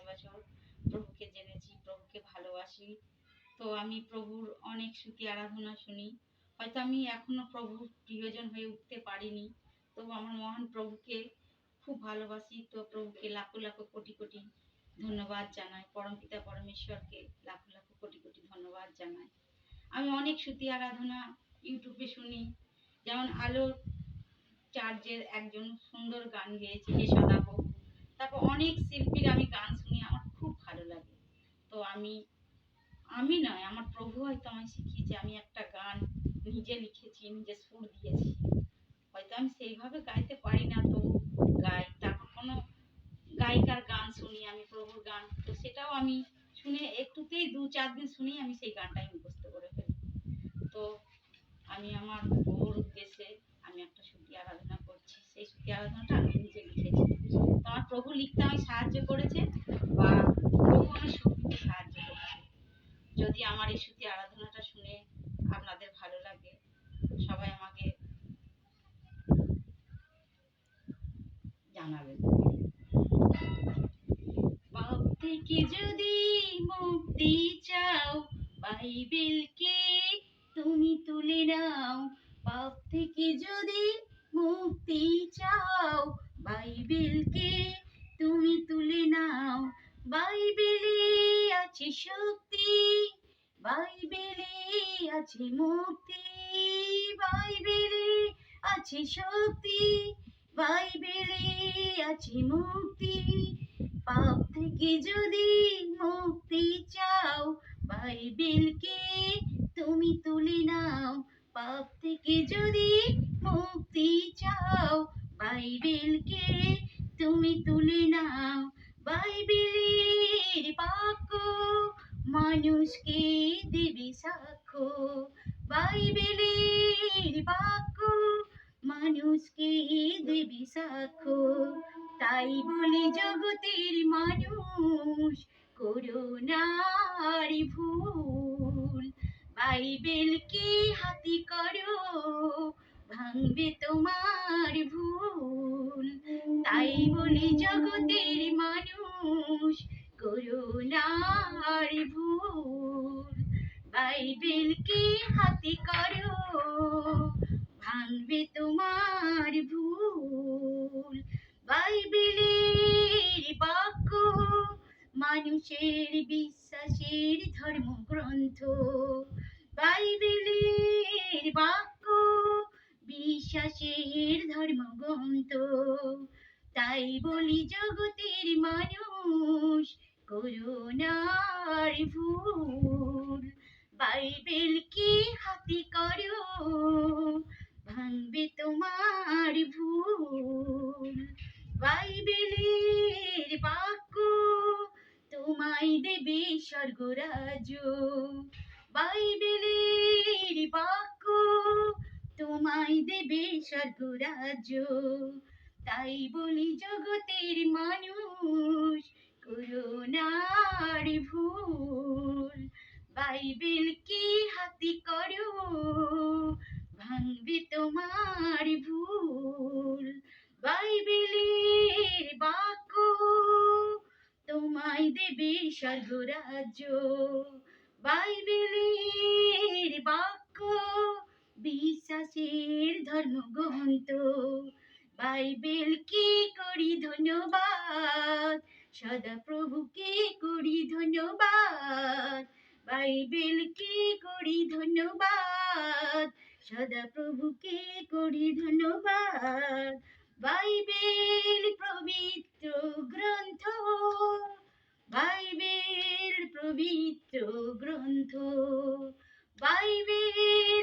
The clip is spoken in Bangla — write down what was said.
বছর প্রভুকে জেনেছি, প্রভুকে ভালোবাসি। তো আমি প্রভুর অনেক স্তুতি আরাধনা শুনি। হয়তো আমি এখনো প্রভুর প্রিয়জন হয়ে উঠতে পারিনি, তবু আমার মহান প্রভুকে খুব ভালোবাসি। তো প্রভুকে লাখো লাখো কোটি কোটি ধন্যবাদ জানাই, পরমপিতা পরমেশ্বরকে লাখো লাখো কোটি কোটি ধন্যবাদ জানাই। আমি অনেক স্তুতি আরাধনা ইউটিউবে শুনি, যেমন আলোর চার্চের একজন সুন্দর গান গেয়েছে যশোদা হোক, তারপর অনেক শিল্পীর আমি গান শুনি, আমার খুব ভালো লাগে। তো আমি নয়, আমার প্রভু হয়তো আমায় শিখিয়েছে, আমি একটা গান নিজে লিখেছি, নিজে সুর দিয়েছি। হয়তো আমি সেইভাবে গাইতে পারি না, তো গাই। তারপর কোনো গায়িকার গান শুনি আমি, প্রভুর গান, তো সেটাও আমি শুনে একটুতেই 2-4 দিন শুনেই আমি সেই গানটাই মুখস্থ করে ফেলি। তো আমি আমার প্রভুর উদ্দেশ্যে আমি একটা স্তুতি আরাধনা করছি, সেই স্তুতি আরাধনাটা আমি নিজে লিখেছি। তো আমার প্রভু লিখতে আমায় সাহায্য করেছে, বা প্রভু আমায় সুর দিতে সাহায্য করেছে। যদি আমার এই স্তুতি আরাধনাটা শুনে আপনাদের ভালো লাগে, সবাই আমাকে জানাবেন। পাপ থেকে যদি মুক্তি চাও, বাইবেলকে তুমি তুলে নাও। পাপ থেকে যদি মুক্তি চাও, বাইবেলকে তুমি তুলে নাও। বাইবেলে আছে শক্তি, বাইবেলে আছে মুক্তি, বাইবেলে আছে শক্তি, বাইবেলে আছে মুক্তি। পাপ থেকে যদি মুক্তি চাও, বাইবেলকে তুমি তুলে নাও। পাপ থেকে যদি মুক্তি চাও, বাইবেলকে তুমি তুলে নাও। বাইবেলের বাক্য মানুষকে দেবে সাক্ষ্য, বাইবেলের বাক্য মানুষকে দেবে সাক্ষ্য। তাই বলে জগতের মানুষ করো না আর ভুল, বাইবেলকে হাতে করো, ভাঙবে তোমার ভুল। তাই বলে জগতের মানুষ করো না আর ভুল, বাইবেলকে হাতে করো, ভাঙবে তোমার ভুল। বাইবেলের বাক্য মানুষের বিশ্বাসের ধর্মগ্রন্থ, বাইবেলের বাক্য বিশ্বাসের ধর্মগ্রন্থ। তাই বলি জগতের মানুষ করো না আর ভুল, বাইবেলকে হাতে করো, ভাঙবে তোমার ভুল। বাইবেলের বাক্য তোমায় দেবে স্বর্গরাজ্য, বাইবেলের বাক্য তোমায় দেবে স্বর্গরাজ্য। তাই বলি জগতের মানুষ করো না আর ভুল, বাইবেলকে হাতে করো, ভাঙবে তোমার ভুল। বাইবেলের বাক্য তোমায় দেবে স্বর্গরাজ্য, বাইবেলের বাক্য বিশ্বাসের ধর্মগ্রন্থ। বাইবেলকে করি ধন্যবাদ, সদা প্রভুকে করি ধন্যবাদ। বাইবেলকে করি ধন্যবাদ, সদা প্রভুকে করি ধন্যবাদ। বাইবেল পবিত্র গ্রন্থ, বাইবেল পবিত্র গ্রন্থ, বাইবেল